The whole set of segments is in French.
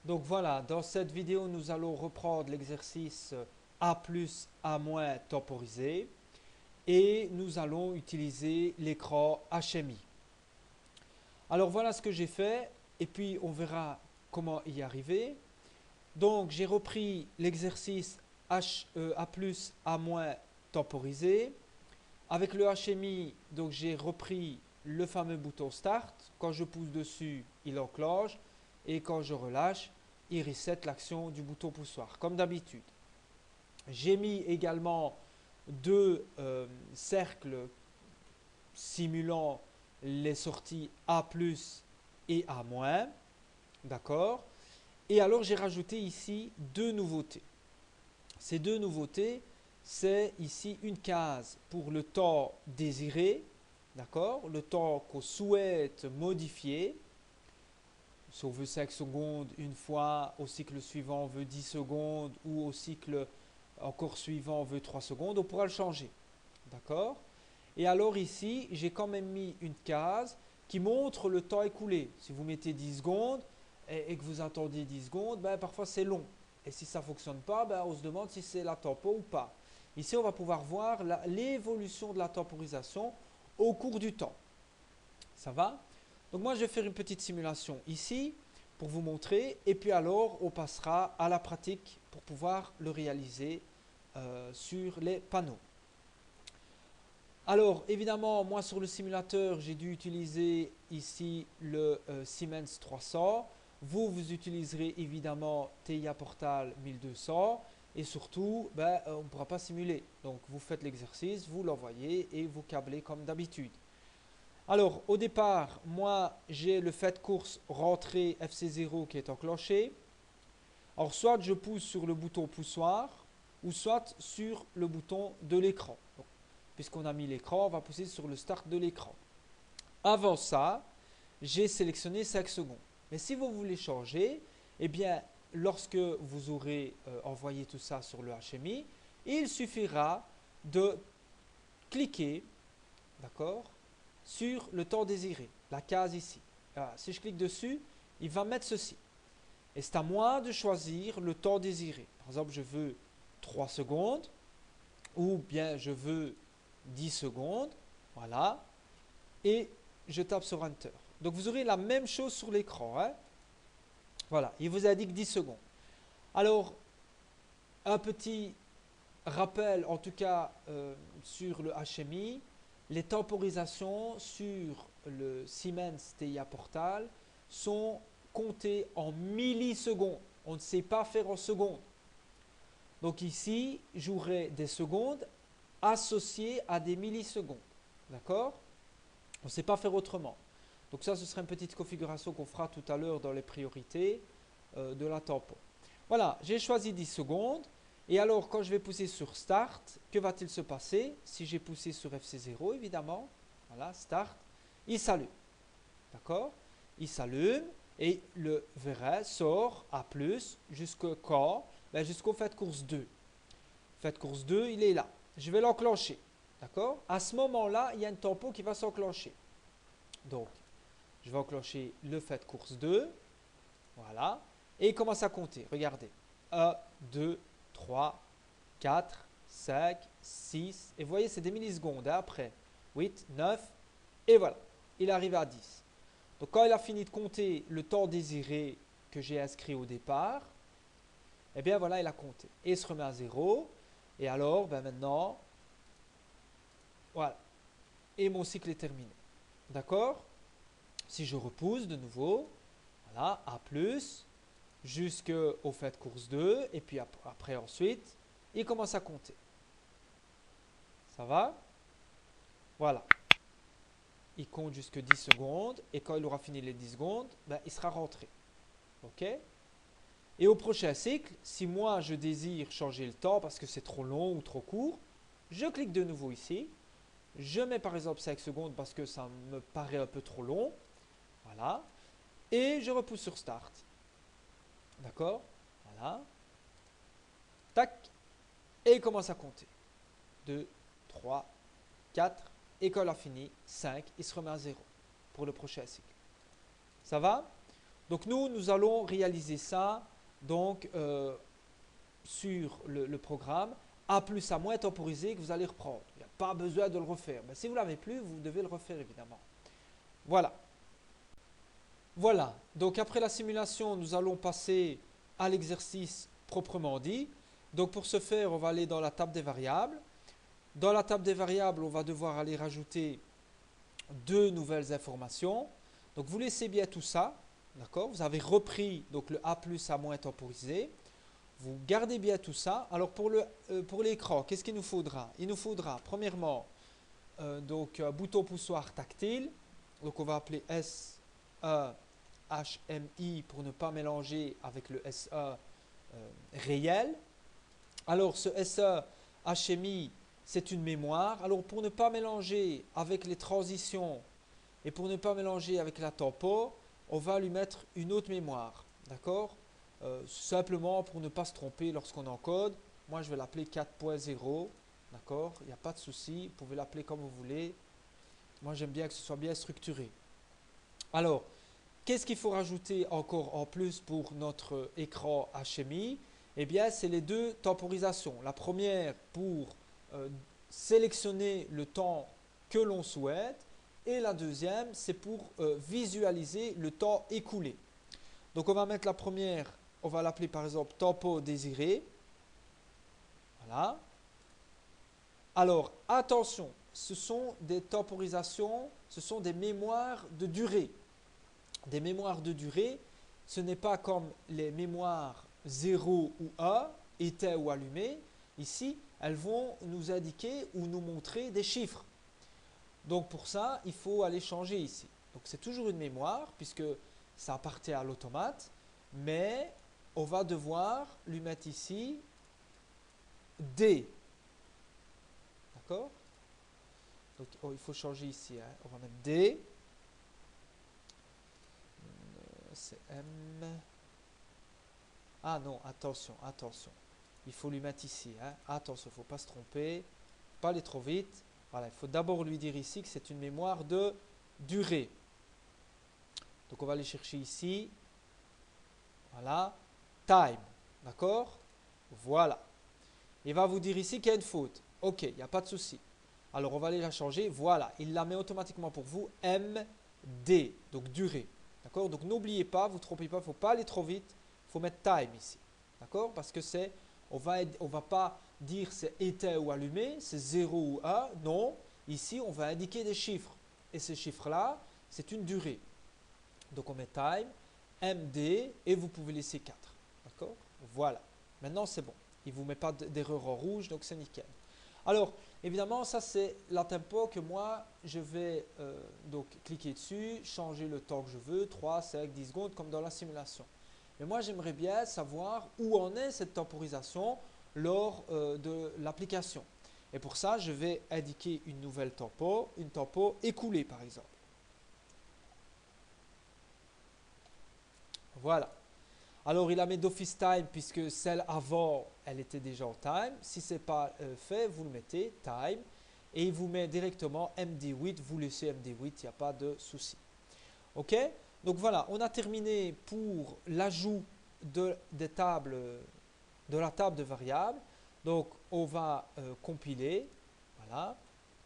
Donc voilà, dans cette vidéo, nous allons reprendre l'exercice A plus A moins temporisé et nous allons utiliser l'écran HMI. Alors voilà ce que j'ai fait et puis on verra comment y arriver. Donc j'ai repris l'exercice A plus A moins temporisé. Avec le HMI, donc j'ai repris le fameux bouton Start. Quand je pousse dessus, il enclenche et quand je relâche, il reset l'action du bouton poussoir, comme d'habitude. J'ai mis également deux cercles simulant les sorties A plus et A moins. D'accord. Et alors j'ai rajouté ici deux nouveautés. Ces deux nouveautés, c'est ici une case pour le temps désiré, d'accord, le temps qu'on souhaite modifier. Si on veut 5 secondes une fois, au cycle suivant on veut 10 secondes ou au cycle encore suivant on veut 3 secondes, on pourra le changer. D'accord. Et alors ici, j'ai quand même mis une case qui montre le temps écoulé. Si vous mettez 10 secondes et que vous attendiez 10 secondes, ben, parfois c'est long. Et si ça ne fonctionne pas, ben, on se demande si c'est la tempo ou pas. Ici, on va pouvoir voir l'évolution de la temporisation au cours du temps. Ça va? Donc moi, je vais faire une petite simulation ici pour vous montrer. Et puis alors, on passera à la pratique pour pouvoir le réaliser sur les panneaux. Alors, évidemment, moi sur le simulateur, j'ai dû utiliser ici le Siemens 300. Vous, vous utiliserez évidemment TIA Portal 1200. Et surtout, ben, on ne pourra pas simuler. Donc, vous faites l'exercice, vous l'envoyez et vous câblez comme d'habitude. Alors, au départ, moi, j'ai le fait course rentrée FC0 qui est enclenché. Alors, soit je pousse sur le bouton poussoir, ou soit sur le bouton de l'écran. Puisqu'on a mis l'écran, on va pousser sur le start de l'écran. Avant ça, j'ai sélectionné 5 secondes. Mais si vous voulez changer, eh bien, lorsque vous aurez envoyé tout ça sur le HMI, il suffira de cliquer, d'accord, sur le temps désiré, la case ici. Alors, si je clique dessus, il va mettre ceci. Et c'est à moi de choisir le temps désiré. Par exemple, je veux 3 secondes ou bien je veux 10 secondes. Voilà. Et je tape sur Enter. Donc vous aurez la même chose sur l'écran. Hein. Voilà. Il vous indique 10 secondes. Alors, un petit rappel, en tout cas sur le HMI, les temporisations sur le Siemens TIA Portal sont comptées en millisecondes. On ne sait pas faire en secondes. Donc ici, j'aurai des secondes associées à des millisecondes. D'accord? On ne sait pas faire autrement. Donc ça, ce sera une petite configuration qu'on fera tout à l'heure dans les priorités de la tempo. Voilà, j'ai choisi 10 secondes. Et alors, quand je vais pousser sur Start, que va-t-il se passer? Si j'ai poussé sur FC0, évidemment, voilà, Start, il s'allume. D'accord? Il s'allume et le VRS sort à plus jusqu'au quand? Ben, jusqu'au fait course 2. Fait course 2, il est là. Je vais l'enclencher. D'accord? À ce moment-là, il y a une tempo qui va s'enclencher. Donc, je vais enclencher le fait course 2. Voilà. Et il commence à compter. Regardez. 1, 2, 3, 4, 5, 6. Et vous voyez, c'est des millisecondes. Hein, après, 8, 9. Et voilà. Il arrive à 10. Donc, quand il a fini de compter le temps désiré que j'ai inscrit au départ, eh bien voilà, il a compté. Et il se remet à 0. Et alors, ben maintenant, voilà. Et mon cycle est terminé. D'accord? Si je repousse de nouveau, voilà, A+, jusqu'au fait course 2, et puis après ensuite, il commence à compter. Ça va? Voilà. Il compte jusque 10 secondes, et quand il aura fini les 10 secondes, ben, il sera rentré. OK? Et au prochain cycle, si moi je désire changer le temps parce que c'est trop long ou trop court, je clique de nouveau ici. Je mets par exemple 5 secondes parce que ça me paraît un peu trop long. Voilà. Et je repousse sur Start. D'accord? Voilà. Tac. Et il commence à compter. 2, 3, 4. Et quand il a fini, 5. Il se remet à 0 pour le prochain cycle. Ça va? Donc nous allons réaliser ça donc, sur le programme A plus A moins temporisé que vous allez reprendre. Il n'y a pas besoin de le refaire. Mais si vous ne l'avez plus, vous devez le refaire évidemment. Voilà. Voilà. Donc après la simulation, nous allons passer à l'exercice proprement dit. Donc pour ce faire, on va aller dans la table des variables. Dans la table des variables, on va devoir aller rajouter deux nouvelles informations. Donc vous laissez bien tout ça. D'accord? Vous avez repris donc, le A plus A moins temporisé. Vous gardez bien tout ça. Alors pour l'écran, qu'est-ce qu'il nous faudra? Il nous faudra premièrement donc, un bouton poussoir tactile. Donc on va appeler SE-HMI pour ne pas mélanger avec le SE réel. Alors ce SE-HMI, c'est une mémoire. Alors pour ne pas mélanger avec les transitions et pour ne pas mélanger avec la tempo, on va lui mettre une autre mémoire. D'accord? Simplement pour ne pas se tromper lorsqu'on encode. Moi, je vais l'appeler 4.0. D'accord? Il n'y a pas de souci. Vous pouvez l'appeler comme vous voulez. Moi, j'aime bien que ce soit bien structuré. Alors, qu'est-ce qu'il faut rajouter encore en plus pour notre écran HMI? Eh bien, c'est les deux temporisations. La première pour sélectionner le temps que l'on souhaite et la deuxième, c'est pour visualiser le temps écoulé. Donc, on va mettre la première, on va l'appeler par exemple tempo désiré. Voilà. Alors, attention, ce sont des temporisations, ce sont des mémoires de durée. Des mémoires de durée, ce n'est pas comme les mémoires 0 ou 1, éteint ou allumé. Ici, elles vont nous indiquer ou nous montrer des chiffres. Donc pour ça, il faut aller changer ici. Donc c'est toujours une mémoire puisque ça appartient à l'automate, mais on va devoir lui mettre ici D. D'accord? Donc il faut changer ici. Hein. On va mettre D. C'est M. Ah non, attention, attention. Il faut lui mettre ici. Hein. Attention, il ne faut pas se tromper. Pas aller trop vite. Voilà, il faut d'abord lui dire ici que c'est une mémoire de durée. Donc on va aller chercher ici. Voilà. Time. D'accord? Voilà. Il va vous dire ici qu'il y a une faute. Ok, il n'y a pas de souci. Alors on va aller la changer. Voilà. Il la met automatiquement pour vous. MD. Donc durée. D'accord? Donc n'oubliez pas, vous ne trompez pas, il ne faut pas aller trop vite. Il faut mettre time ici. D'accord? Parce que c'est, on va pas dire c'est éteint ou allumé, c'est 0 ou 1. Non. Ici, on va indiquer des chiffres. Et ces chiffres-là, c'est une durée. Donc on met time, MD et vous pouvez laisser 4. D'accord? Voilà. Maintenant, c'est bon. Il ne vous met pas d'erreur en rouge, donc c'est nickel. Alors, évidemment, ça c'est la tempo que moi, je vais donc cliquer dessus, changer le temps que je veux, 3, 5, 10 secondes, comme dans la simulation. Mais moi, j'aimerais bien savoir où en est cette temporisation lors de l'application. Et pour ça, je vais indiquer une nouvelle tempo, une tempo écoulée par exemple. Voilà. Alors, il a mis d'office time puisque celle avant, elle était déjà en time. Si ce n'est pas fait, vous le mettez time et il vous met directement MD8. Vous laissez MD8, il n'y a pas de souci. OK? Donc voilà, on a terminé pour l'ajout de la table de variables. Donc, on va compiler. Voilà.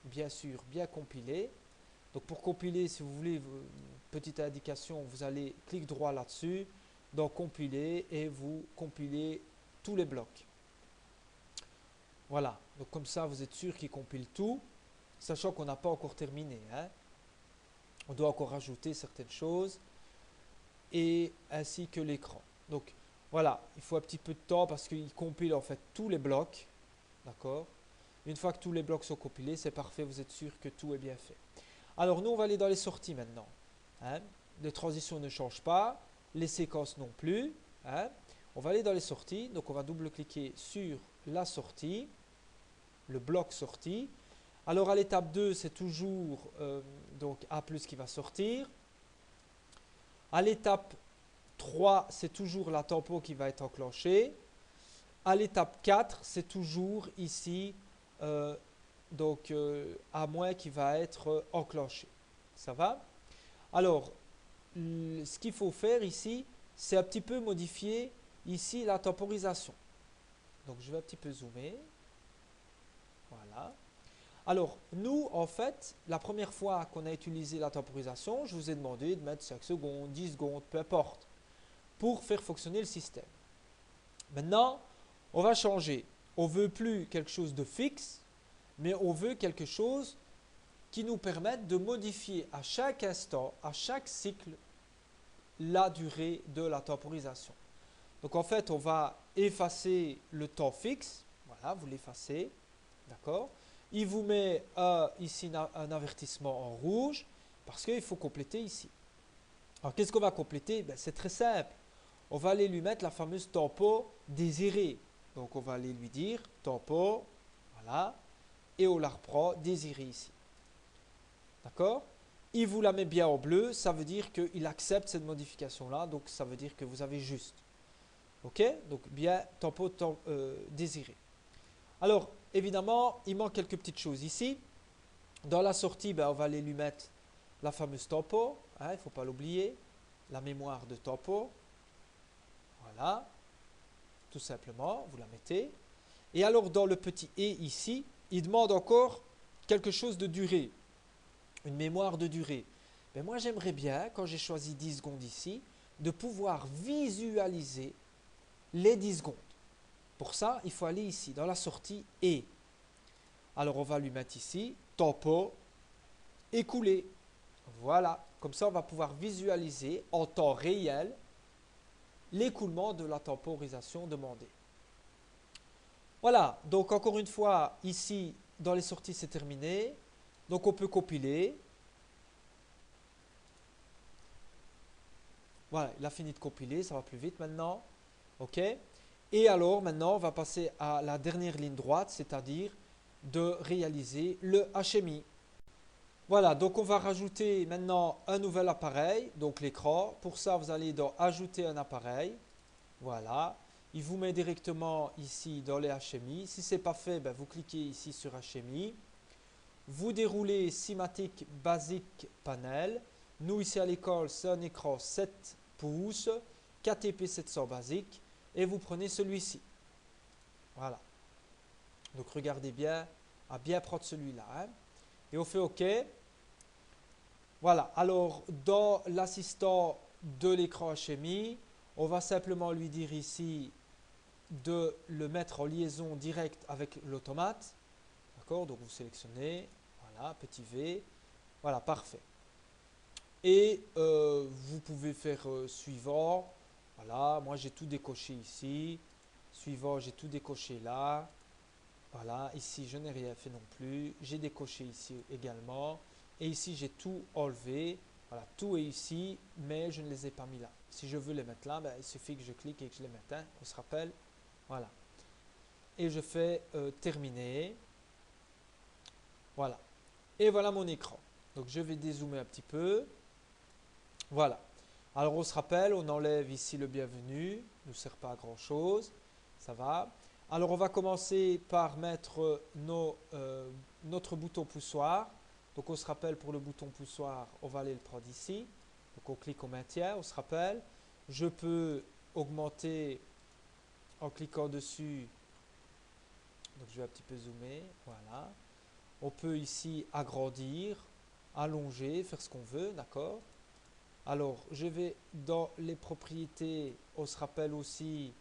Bien sûr, bien compiler. Donc, pour compiler, si vous voulez, petite indication, vous allez clic droit là-dessus. Donc compiler et vous compilez tous les blocs. Voilà, donc comme ça vous êtes sûr qu'il compile tout, sachant qu'on n'a pas encore terminé. Hein. On doit encore rajouter certaines choses et ainsi que l'écran. Donc voilà, il faut un petit peu de temps parce qu'il compile en fait tous les blocs. D'accord? Une fois que tous les blocs sont compilés, c'est parfait, vous êtes sûr que tout est bien fait. Alors nous on va aller dans les sorties maintenant. Hein. Les transitions ne changent pas. Les séquences non plus. Hein. On va aller dans les sorties. Donc, on va double-cliquer sur la sortie, le bloc sortie. Alors, à l'étape 2, c'est toujours donc A+ qui va sortir. À l'étape 3, c'est toujours la tempo qui va être enclenchée. À l'étape 4, c'est toujours ici donc A- qui va être enclenché. Ça va? Alors, ce qu'il faut faire ici, c'est un petit peu modifier ici la temporisation. Donc, je vais un petit peu zoomer. Voilà. Alors, nous, en fait, la première fois qu'on a utilisé la temporisation, je vous ai demandé de mettre 5 secondes, 10 secondes, peu importe, pour faire fonctionner le système. Maintenant, on va changer. On ne veut plus quelque chose de fixe, mais on veut quelque chose qui nous permette de modifier à chaque instant, à chaque cycle, la durée de la temporisation. Donc en fait, on va effacer le temps fixe. Voilà, vous l'effacez. D'accord? Il vous met ici un avertissement en rouge parce qu'il faut compléter ici. Alors qu'est-ce qu'on va compléter? Ben, c'est très simple. On va aller lui mettre la fameuse tempo désirée. Donc on va aller lui dire tempo, voilà, et on la reprend désirée ici. D'accord? Il vous la met bien en bleu, ça veut dire qu'il accepte cette modification-là, donc ça veut dire que vous avez juste. Ok? Donc bien tempo désiré. Alors, évidemment, il manque quelques petites choses ici. Dans la sortie, ben, on va aller lui mettre la fameuse tempo, hein, il ne faut pas l'oublier, la mémoire de tempo. Voilà, tout simplement, vous la mettez. Et alors, dans le petit « et » ici, il demande encore quelque chose de durée, une mémoire de durée. Ben, moi, j'aimerais bien, quand j'ai choisi 10 secondes ici, de pouvoir visualiser les 10 secondes. Pour ça, il faut aller ici, dans la sortie « et ». Alors, on va lui mettre ici « tempo écoulé ». Voilà, comme ça, on va pouvoir visualiser en temps réel l'écoulement de la temporisation demandée. Voilà, donc encore une fois, ici, dans les sorties, c'est terminé. Donc, on peut compiler. Voilà, il a fini de compiler, ça va plus vite maintenant. OK. Et alors, maintenant, on va passer à la dernière ligne droite, c'est-à-dire de réaliser le HMI. Voilà, donc on va rajouter maintenant un nouvel appareil, donc l'écran. Pour ça, vous allez dans Ajouter un appareil. Voilà. Il vous met directement ici dans les HMI. Si ce n'est pas fait, ben, vous cliquez ici sur HMI. Vous déroulez Simatic Basic Panel. Nous, ici à l'école, c'est un écran 7 pouces, KTP 700 basique. Et vous prenez celui-ci. Voilà. Donc, regardez bien, à bien prendre celui-là. Hein. Et on fait OK. Voilà. Alors, dans l'assistant de l'écran HMI, on va simplement lui dire ici de le mettre en liaison directe avec l'automate. D'accord? Donc, vous sélectionnez. Voilà, petit V. Voilà, parfait. Et vous pouvez faire suivant. Voilà, moi j'ai tout décoché ici. Suivant, j'ai tout décoché là. Voilà, ici je n'ai rien fait non plus. J'ai décoché ici également. Et ici j'ai tout enlevé. Voilà, tout est ici, mais je ne les ai pas mis là. Si je veux les mettre là, ben, il suffit que je clique et que je les mette. Hein. On se rappelle. Voilà. Et je fais terminer. Voilà. Et voilà mon écran. Donc je vais dézoomer un petit peu. Voilà. Alors on se rappelle, on enlève ici le bienvenu, ne nous sert pas à grand chose, ça va. Alors on va commencer par mettre notre bouton poussoir. Donc on se rappelle pour le bouton poussoir, on va aller le prendre ici. Donc on clique, on maintient, on se rappelle. Je peux augmenter en cliquant dessus. Donc je vais un petit peu zoomer, voilà. On peut ici agrandir, allonger, faire ce qu'on veut, d'accord. Alors, je vais dans les propriétés, on se rappelle aussi,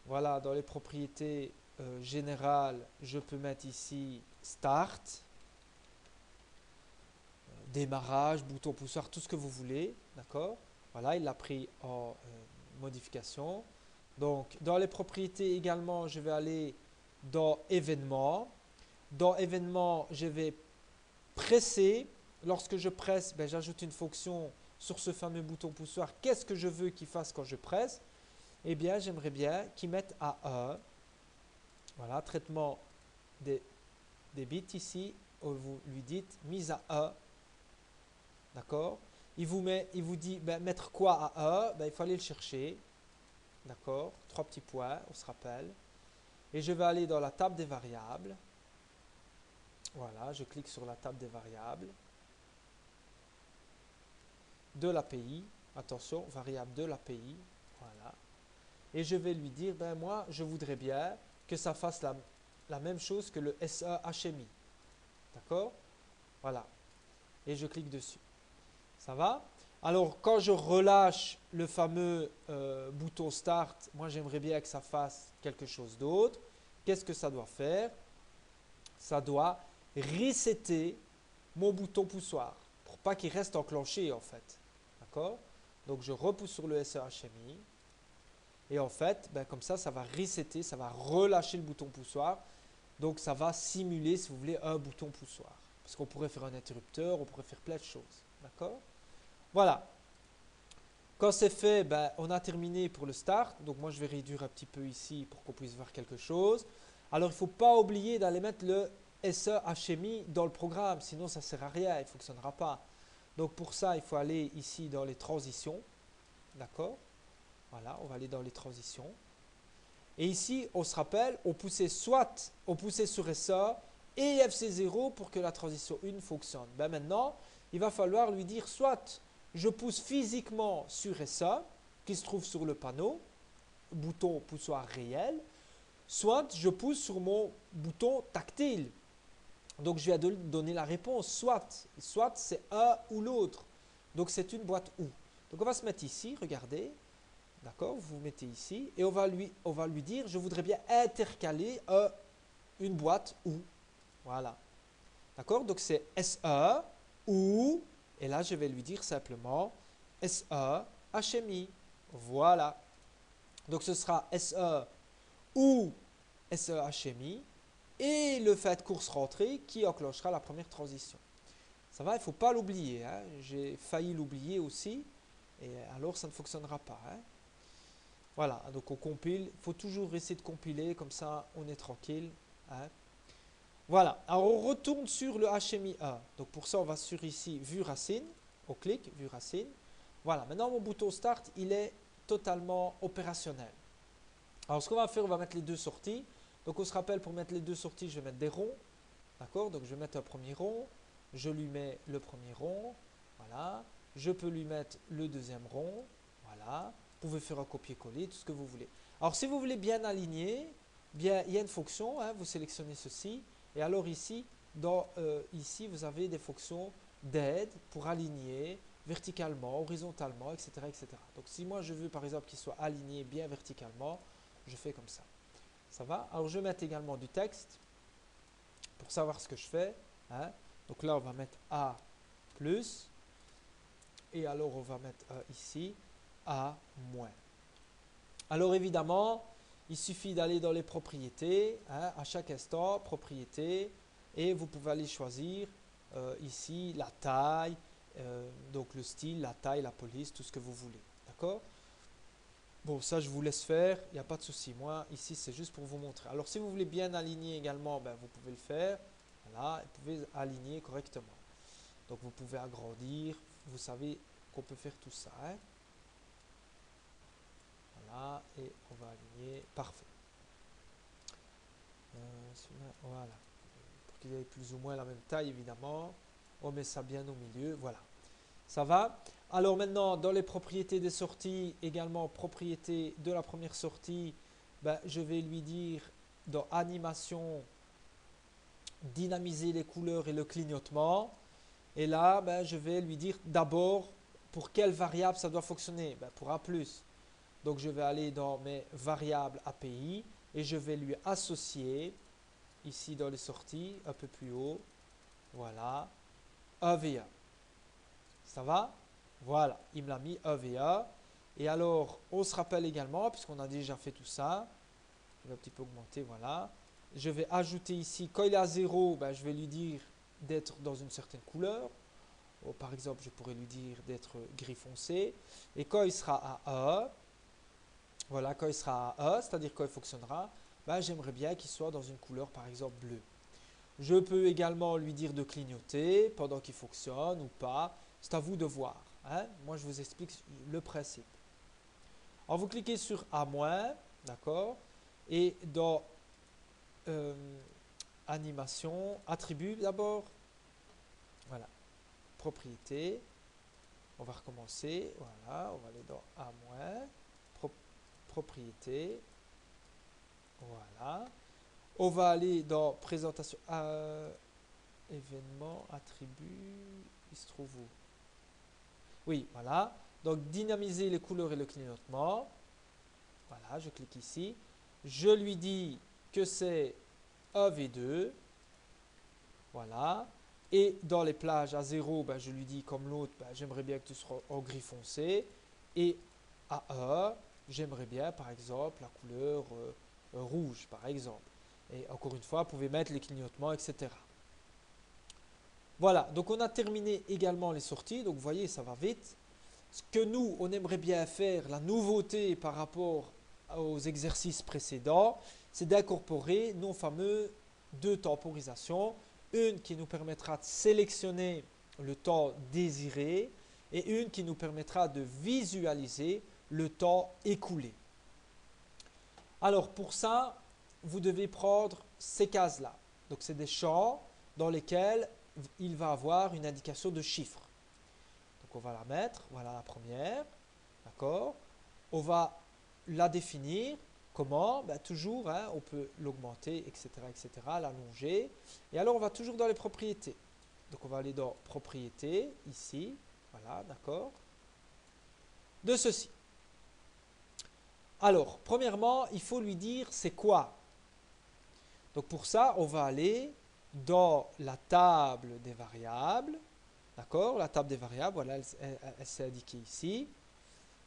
voilà, dans les propriétés générales, je peux mettre ici Start, démarrage, bouton poussoir, tout ce que vous voulez, d'accord? Voilà, il l'a pris en modification. Donc, dans les propriétés également, je vais aller dans événements. Dans événements, je vais presser. Lorsque je presse, ben, j'ajoute une fonction sur ce fameux bouton poussoir. Qu'est-ce que je veux qu'il fasse quand je presse? Eh bien, j'aimerais bien qu'il mette à 1. Voilà, traitement des bits ici. Vous lui dites mise à 1. D'accord? Il vous dit ben, mettre quoi à 1? Ben, il faut aller le chercher. D'accord? 3 petits points, on se rappelle. Et je vais aller dans la table des variables. Voilà, je clique sur la table des variables. de l'API. Attention, variable de l'API. Voilà. Et je vais lui dire, ben moi, je voudrais bien que ça fasse la même chose que le SE HMI. D'accord? Voilà. Et je clique dessus. Ça va? Alors, quand je relâche le fameux bouton Start, moi, j'aimerais bien que ça fasse quelque chose d'autre. Qu'est-ce que ça doit faire? Ça doit resetter mon bouton poussoir pour pas qu'il reste enclenché, en fait. D'accord? Donc, je repousse sur le SE HMI. Et en fait, ben, comme ça va resetter, ça va relâcher le bouton poussoir. Donc, ça va simuler, si vous voulez, un bouton poussoir. Parce qu'on pourrait faire un interrupteur, on pourrait faire plein de choses. D'accord? Voilà. Quand c'est fait, ben, on a terminé pour le start. Donc, moi, je vais réduire un petit peu ici pour qu'on puisse voir quelque chose. Alors, il ne faut pas oublier d'aller mettre le SE HMI dans le programme. Sinon, ça ne sert à rien, il ne fonctionnera pas. Donc, pour ça, il faut aller ici dans les transitions. D'accord? Voilà, on va aller dans les transitions. Et ici, on se rappelle, on poussait sur SE et FC0 pour que la transition 1 fonctionne. Ben maintenant, il va falloir lui dire soit je pousse physiquement sur SE, qui se trouve sur le panneau, bouton poussoir réel, soit je pousse sur mon bouton tactile. Donc, je vais donner la réponse, soit c'est un ou l'autre. Donc, c'est une boîte ou. Donc, on va se mettre ici, regardez. D'accord? Vous vous mettez ici et on va lui dire, je voudrais bien intercaler une boîte ou. Voilà. D'accord? Donc c'est SE ou, et là je vais lui dire simplement SE HMI. Voilà. Donc ce sera SE ou SE HMI et le fait course rentrée qui enclenchera la première transition. Ça va? Il ne faut pas l'oublier. Hein? J'ai failli l'oublier aussi et alors ça ne fonctionnera pas. Hein? Voilà, donc on compile. Il faut toujours essayer de compiler, comme ça on est tranquille. Hein. Voilà, alors on retourne sur le HMI1. Donc pour ça, on va sur ici, vue racine. On clique, vue racine. Voilà, maintenant mon bouton Start, il est totalement opérationnel. Alors ce qu'on va faire, on va mettre les deux sorties. Donc on se rappelle, pour mettre les deux sorties, je vais mettre des ronds. D'accord? Donc je vais mettre un premier rond. Je lui mets le premier rond. Voilà. Je peux lui mettre le deuxième rond. Voilà. Vous pouvez faire un copier-coller, tout ce que vous voulez. Alors, si vous voulez bien aligner, bien, il y a une fonction, hein, vous sélectionnez ceci, et alors ici, ici, vous avez des fonctions d'aide pour aligner verticalement, horizontalement, etc., etc. Donc, si moi, je veux, par exemple, qu'il soit aligné bien verticalement, je fais comme ça. Ça va? Alors, je vais mettre également du texte pour savoir ce que je fais. Hein. Donc là, on va mettre A plus, et alors on va mettre ici A moins. Alors évidemment, il suffit d'aller dans les propriétés, hein, à chaque instant, propriétés, et vous pouvez aller choisir ici la taille, donc le style, la taille, la police, tout ce que vous voulez. D'accord? Bon, ça je vous laisse faire, il n'y a pas de souci. Moi, ici, c'est juste pour vous montrer. Alors, si vous voulez bien aligner également, ben, vous pouvez le faire. Voilà, vous pouvez aligner correctement. Donc, vous pouvez agrandir. Vous savez qu'on peut faire tout ça. Hein. Voilà, et on va aligner. Parfait. Voilà. Pour qu'il ait plus ou moins la même taille, évidemment. On met ça bien au milieu. Voilà. Ça va? Alors maintenant, dans les propriétés des sorties, également propriété de la première sortie, ben, je vais lui dire dans animation, dynamiser les couleurs et le clignotement. Et là, ben, je vais lui dire d'abord pour quelle variable ça doit fonctionner. Ben, pour A+. Donc je vais aller dans mes variables API et je vais lui associer, ici dans les sorties, un peu plus haut, voilà, EVA. Ça va? Voilà, il me l'a mis EVA. Et alors, on se rappelle également, puisqu'on a déjà fait tout ça, je vais un petit peu augmenter, voilà. Je vais ajouter ici, quand il est à 0, ben, je vais lui dire d'être dans une certaine couleur. Par exemple, je pourrais lui dire d'être gris foncé. Et quand il sera à 1, voilà, quand il sera à 1, c'est-à-dire quand il fonctionnera, ben, j'aimerais bien qu'il soit dans une couleur, par exemple, bleue. Je peux également lui dire de clignoter pendant qu'il fonctionne ou pas. C'est à vous de voir. Hein. Moi, je vous explique le principe. Alors, vous cliquez sur A-, d'accord? Et dans animation, attribut d'abord. Voilà. Propriété. On va recommencer. Voilà, on va aller dans A-, propriété. Voilà. On va aller dans présentation, événement, attribut. Il se trouve où? Oui, voilà. Donc, dynamiser les couleurs et le clignotement. Voilà, je clique ici. Je lui dis que c'est EV2. Voilà. Et dans les plages à 0, ben, je lui dis comme l'autre, ben, j'aimerais bien que tu sois en gris foncé. Et à E, j'aimerais bien, par exemple, la couleur rouge, par exemple. Et encore une fois, vous pouvez mettre les clignotements, etc. Voilà, donc on a terminé également les sorties. Donc vous voyez, ça va vite. Ce que nous, on aimerait bien faire, la nouveauté par rapport aux exercices précédents, c'est d'incorporer nos fameux deux temporisations. Une qui nous permettra de sélectionner le temps désiré et une qui nous permettra de visualiser le temps écoulé. Alors pour ça, vous devez prendre ces cases-là. Donc c'est des champs dans lesquels il va avoir une indication de chiffres. Donc on va la mettre, voilà la première, d'accord. On va la définir, comment? Ben, toujours, hein, on peut l'augmenter, etc., l'allonger. Et alors on va toujours dans les propriétés. Donc on va aller dans propriétés, ici, voilà, d'accord. De ceci. Alors, premièrement, il faut lui dire c'est quoi. Donc pour ça, on va aller dans la table des variables. D'accord? La table des variables, voilà, elle s'est indiquée ici.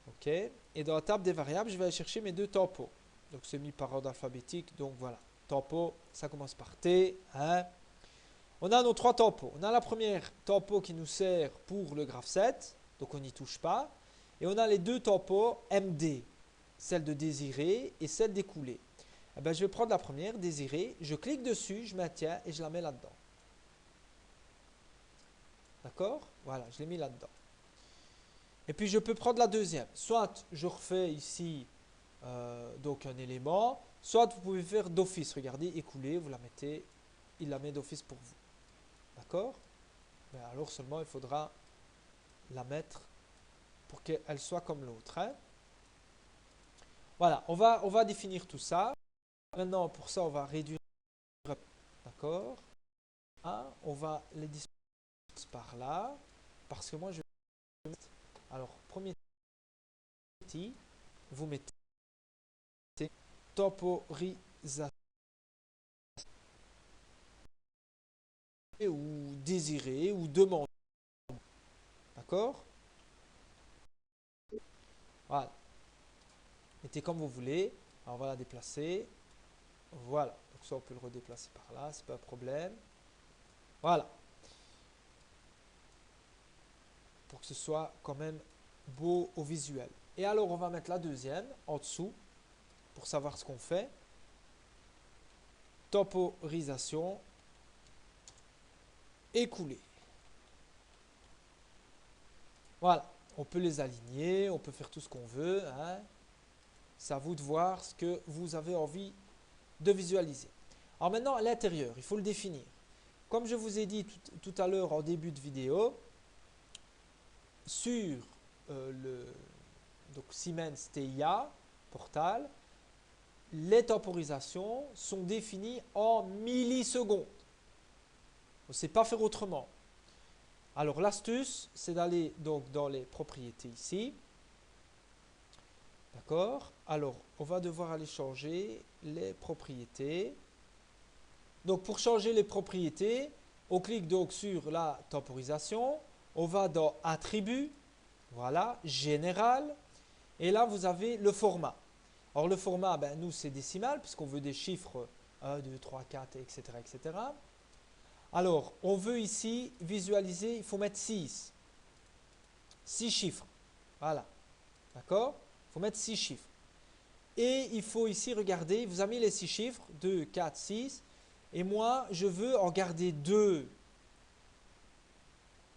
OK? Et dans la table des variables, je vais aller chercher mes deux tempos. Donc c'est mis par ordre alphabétique. Donc voilà. Tempo, ça commence par T. Hein? On a nos trois tempos. On a la première tempo qui nous sert pour le graphe 7. Donc on n'y touche pas. Et on a les deux tempos MD. Celle de désiré et celle d'écoulé. Eh ben, je vais prendre la première, désirée, je clique dessus, je maintiens et je la mets là-dedans. D'accord? Voilà, je l'ai mis là-dedans. Et puis je peux prendre la deuxième. Soit je refais ici donc un élément, soit vous pouvez faire d'office. Regardez, écoulé, vous la mettez, il la met d'office pour vous. D'accord? Mais alors seulement il faudra la mettre pour qu'elle soit comme l'autre. Hein? Voilà, on va définir tout ça. Maintenant, pour ça, on va réduire. D'accord? On va les disposer par là. Parce que moi, je vais mettre. Alors, premier petit, vous mettez temporisation ou désiré ou demandé. D'accord? Voilà. Mettez comme vous voulez. Alors, on va la déplacer. Voilà. Donc, ça, on peut le redéplacer par là. C'est pas un problème. Voilà. Pour que ce soit quand même beau au visuel. Et alors, on va mettre la deuxième en dessous pour savoir ce qu'on fait. Temporisation écoulée. Voilà. On peut les aligner, on peut faire tout ce qu'on veut. Hein. C'est à vous de voir ce que vous avez envie de visualiser. Alors maintenant, à l'intérieur, il faut le définir. Comme je vous ai dit tout à l'heure en début de vidéo, sur le donc Siemens TIA portal, les temporisations sont définies en millisecondes. On ne sait pas faire autrement. Alors l'astuce, c'est d'aller donc dans les propriétés ici. D'accord? Alors, on va devoir aller changer les propriétés. Donc, pour changer les propriétés, on clique donc sur la temporisation. On va dans Attributs. Voilà, Général. Et là, vous avez le format. Alors, le format, ben, nous, c'est décimal, puisqu'on veut des chiffres 1, 2, 3, 4, etc., etc. Alors, on veut ici visualiser, il faut mettre 6. 6 chiffres. Voilà. D'accord? Il faut mettre 6 chiffres. Et il faut ici regarder, il vous a mis les 6 chiffres, 2, 4, 6. Et moi, je veux en garder 2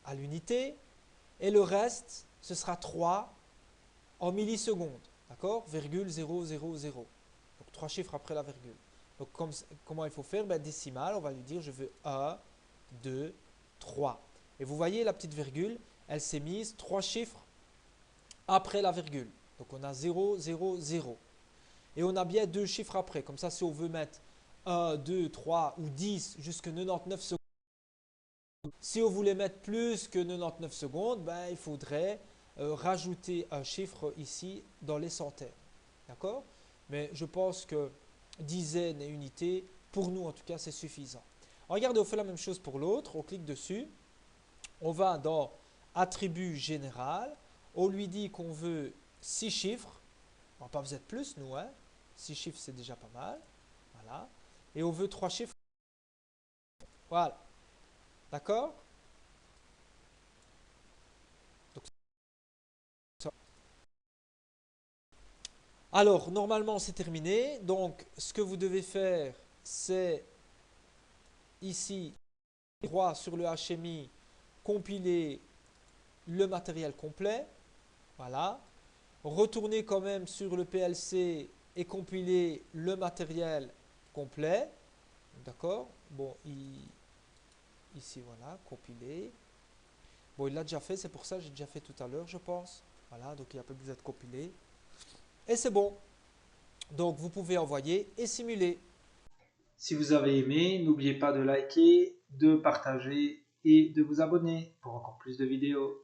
à l'unité. Et le reste, ce sera 3 en millisecondes. D'accord? Virgule 0, 0, 0. Donc 3 chiffres après la virgule. Donc comment il faut faire? Ben, décimal, on va lui dire je veux 1, 2, 3. Et vous voyez la petite virgule, elle s'est mise 3 chiffres après la virgule. Donc on a 0, 0, 0. Et on a bien 2 chiffres après. Comme ça, si on veut mettre 1, 2, 3 ou 10 jusqu'à 99 secondes, si on voulait mettre plus que 99 secondes, ben, il faudrait rajouter un chiffre ici dans les centaines. D'accord? Mais je pense que dizaines et unités, pour nous en tout cas, c'est suffisant. Regardez, on fait la même chose pour l'autre. On clique dessus. On va dans Attribut général. On lui dit qu'on veut 6 chiffres. On va pas vous être plus, nous. Hein? 6 chiffres, c'est déjà pas mal. Voilà. Et on veut 3 chiffres. Voilà. D'accord? Donc, alors, normalement, c'est terminé. Donc, ce que vous devez faire, c'est ici, droit sur le HMI, compiler le matériel complet. Voilà. Retourner quand même sur le PLC et compiler le matériel complet. D'accord? Bon, ici, voilà, compiler. Bon, il l'a déjà fait, c'est pour ça que j'ai déjà fait tout à l'heure, je pense. Voilà, donc il n'y a pas besoin de compiler. Et c'est bon. Donc, vous pouvez envoyer et simuler. Si vous avez aimé, n'oubliez pas de liker, de partager et de vous abonner pour encore plus de vidéos.